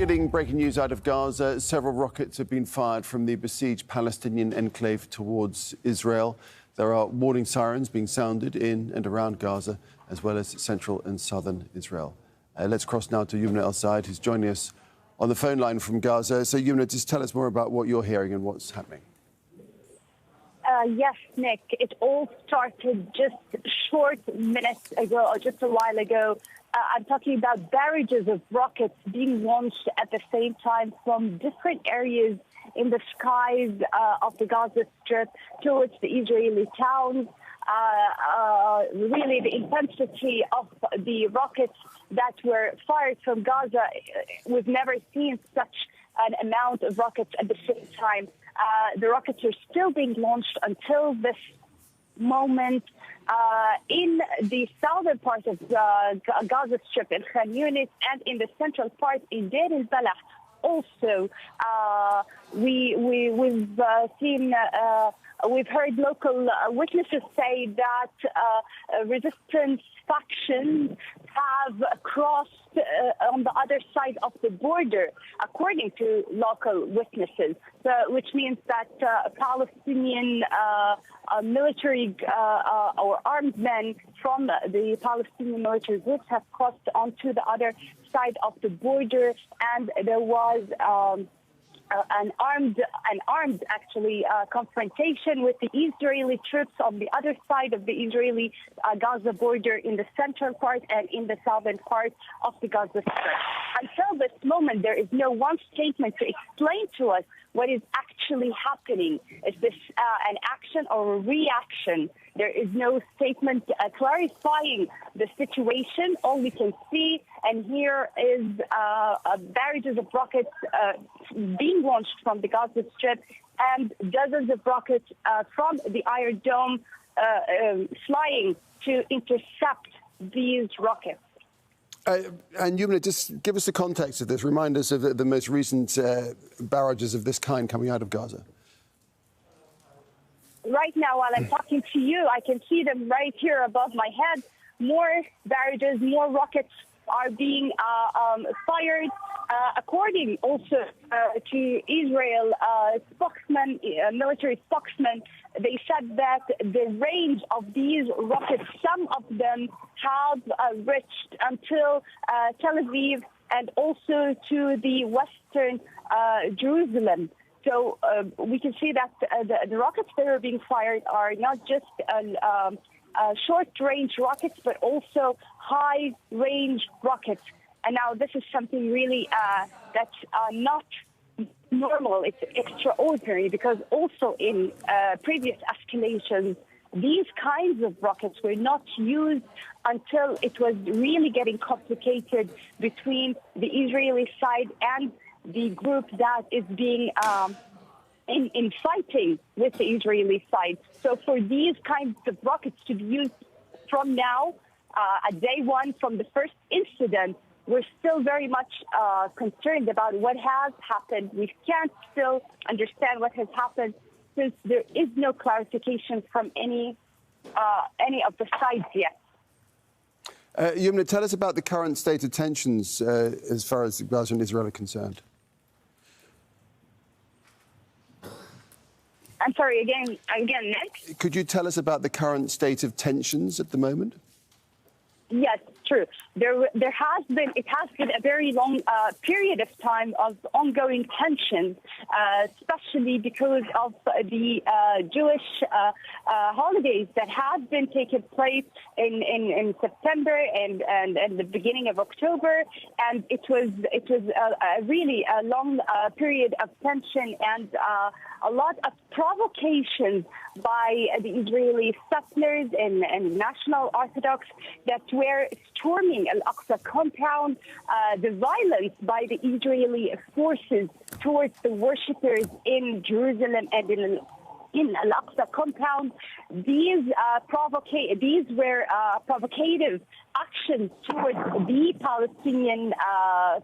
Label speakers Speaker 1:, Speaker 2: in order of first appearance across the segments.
Speaker 1: Getting breaking news out of Gaza. Several rockets have been fired from the besieged Palestinian enclave towards Israel. There are warning sirens being sounded in and around Gaza, as well as central and southern Israel. Let's cross now to Yumna El-Sayed, who's joining us on the phone line from Gaza. So, Yumna, just tell us more about what you're hearing and what's happening.
Speaker 2: Yes, Nick, it all started just short minutes ago, or just a while ago. I'm talking about barrages of rockets being launched at the same time from different areas in the skies of the Gaza Strip towards the Israeli towns. Really, the intensity of the rockets that were fired from Gaza, we've never seen such an amount of rockets at the same time. The rockets are still being launched until this moment in the southern part of the Gaza Strip in Khan Yunis and in the central part in Deir el-Balah. Also, we've heard local witnesses say that resistance factions have crossed on the other side of the border, according to local witnesses, which means that Palestinian military or armed men from the Palestinian military groups have crossed onto the other side of the border, and there was an armed confrontation with the Israeli troops on the other side of the Israeli Gaza border in the central part and in the southern part of the Gaza Strip. Until this moment, there is no one statement to explain to us what is actually happening. Is this an action or a reaction? There is no statement clarifying the situation. All we can see and hear is barrages of rockets being launched from the Gaza Strip and dozens of rockets from the Iron Dome flying to intercept these rockets.
Speaker 1: And Yumna, just give us the context of this. Remind us of the most recent barrages of this kind coming out of Gaza.
Speaker 2: Right now, while I'm talking to you, I can see them right here above my head. More barrages, more rockets are being fired. According also to Israel spokesman, military spokesman, they said that the range of these rockets, some of them have reached until Tel Aviv and also to the western Jerusalem. So we can see that the rockets that are being fired are not just short-range rockets, but also high-range rockets. And now this is something really that's not normal. It's extraordinary because also in previous escalations, these kinds of rockets were not used until it was really getting complicated between the Israeli side and the group that is being in fighting with the Israeli side. So for these kinds of rockets to be used from now, at day one, from the first incident, we're still very much concerned about what has happened. We can't still understand what has happened since there is no clarification from any of the sides yet.
Speaker 1: Yumna, tell us about the current state of tensions as far as Gaza and Israel are concerned.
Speaker 2: I'm sorry, again, Nick?
Speaker 1: Could you tell us about the current state of tensions at the moment?
Speaker 2: Yes, true. It has been a very long period of time of ongoing tensions, especially because of the Jewish holidays that have been taking place in September and the beginning of October, and it was a really long period of tension and a lot of provocations by the Israeli settlers and National Orthodox that were storming Al-Aqsa compound, the violence by the Israeli forces towards the worshippers in Jerusalem and in in Al-Aqsa compound. These were provocative actions towards the Palestinian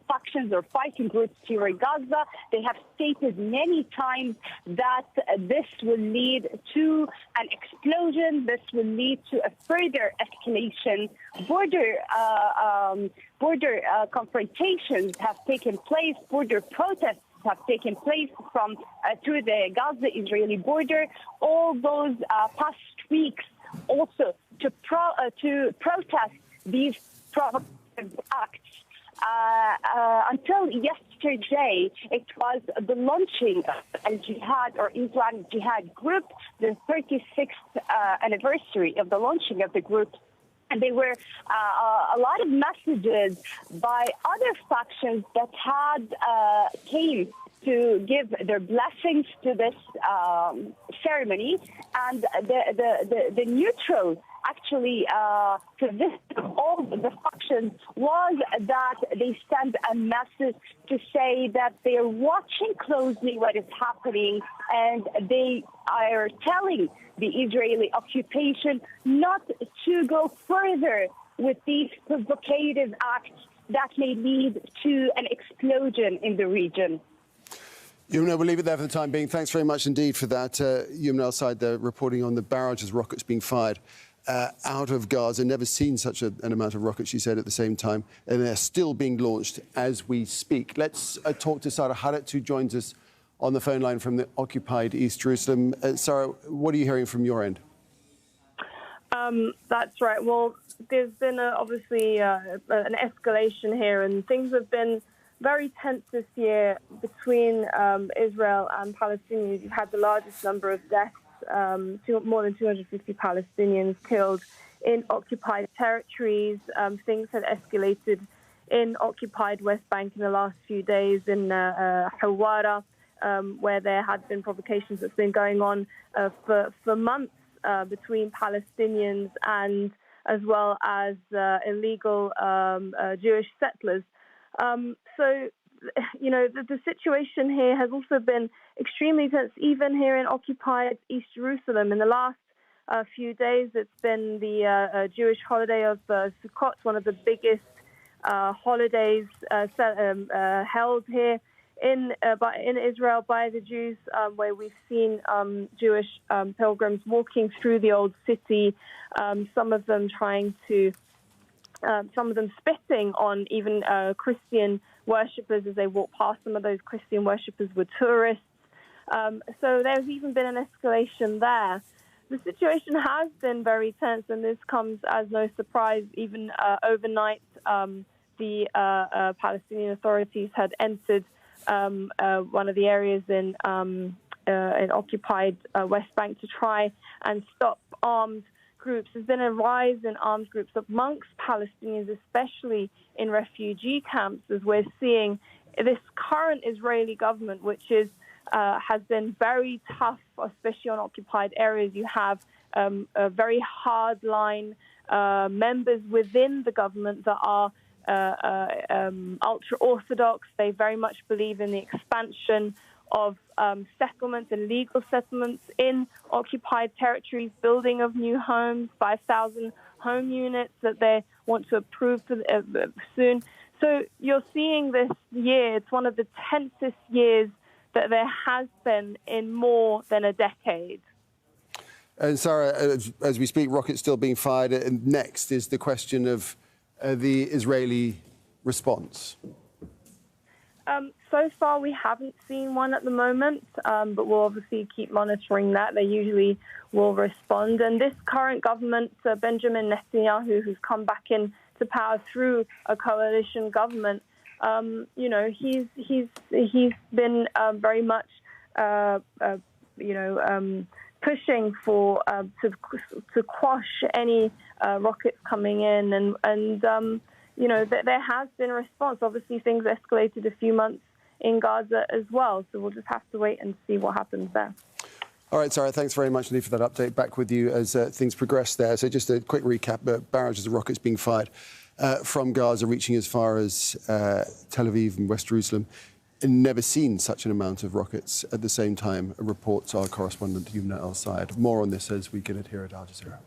Speaker 2: factions or fighting groups here in Gaza. They have stated many times that this will lead to an explosion. This will lead to a further escalation. Border confrontations have taken place. Border protests have taken place through the Gaza-Israeli border. All those past weeks also to protest these provocative acts. Until yesterday, it was the launching of Al-Jihad or Islamic Jihad group, the 36th anniversary of the launching of the group. And there were a lot of messages by other factions that came to give their blessings to this ceremony, and the neutral actually to this all the factions was that they sent a message to say that they are watching closely what is happening, and they are telling the Israeli occupation not to go further with these provocative acts that may lead to an explosion in the region.
Speaker 1: Yumna, we'll leave it there for the time being. Thanks very much indeed for that. Yumna Al-Said there reporting on the barrages of rockets being fired out of Gaza. Never seen such an amount of rockets, she said, at the same time. And they're still being launched as we speak. Let's talk to Sarah Haddett, who joins us on the phone line from the occupied East Jerusalem. Sarah, what are you hearing from your end?
Speaker 3: That's right. Well, there's been obviously an escalation here, and things have been very tense this year between Israel and Palestinians. You've had the largest number of deaths, more than 250 Palestinians killed in occupied territories. Things had escalated in occupied West Bank in the last few days in Hawara, where there had been provocations that's been going on for months between Palestinians and as well as illegal Jewish settlers. So, you know, the situation here has also been extremely tense, even here in occupied East Jerusalem. In the last few days, it's been the Jewish holiday of Sukkot, one of the biggest holidays held here in Israel by the Jews, where we've seen Jewish pilgrims walking through the old city, some of them spitting on even Christian worshippers as they walk past. Some of those Christian worshippers were tourists. So there's even been an escalation there. The situation has been very tense, and this comes as no surprise. Even overnight, the Palestinian authorities had entered one of the areas in occupied West Bank to try and stop armed groups. There's been a rise in armed groups amongst Palestinians, especially in refugee camps, as we're seeing this current Israeli government, which has been very tough, especially on occupied areas. You have a very hard-line members within the government that are ultra-Orthodox. They very much believe in the expansion of settlements and legal settlements in occupied territories, building of new homes, 5,000 home units that they want to approve soon. So you're seeing this year, it's one of the tensest years that there has been in more than a decade.
Speaker 1: And Sarah, as we speak, rockets still being fired. And next is the question of the Israeli response.
Speaker 3: So far, we haven't seen one at the moment, but we'll obviously keep monitoring that. They usually will respond. And this current government, Benjamin Netanyahu, who's come back into power through a coalition government, you know, he's been very much, pushing for to quash any rockets coming in, and you know, there has been a response. Obviously, things escalated a few months in Gaza as well, so we'll just have to wait and see what happens there.
Speaker 1: All right, Sarah, thanks very much indeed for that update. Back with you as things progress there. So just a quick recap, barrages of rockets being fired from Gaza, reaching as far as Tel Aviv and West Jerusalem. never seen such an amount of rockets at the same time, reports our correspondent Yumna El Sayed. More on this as we get it here at Al Jazeera.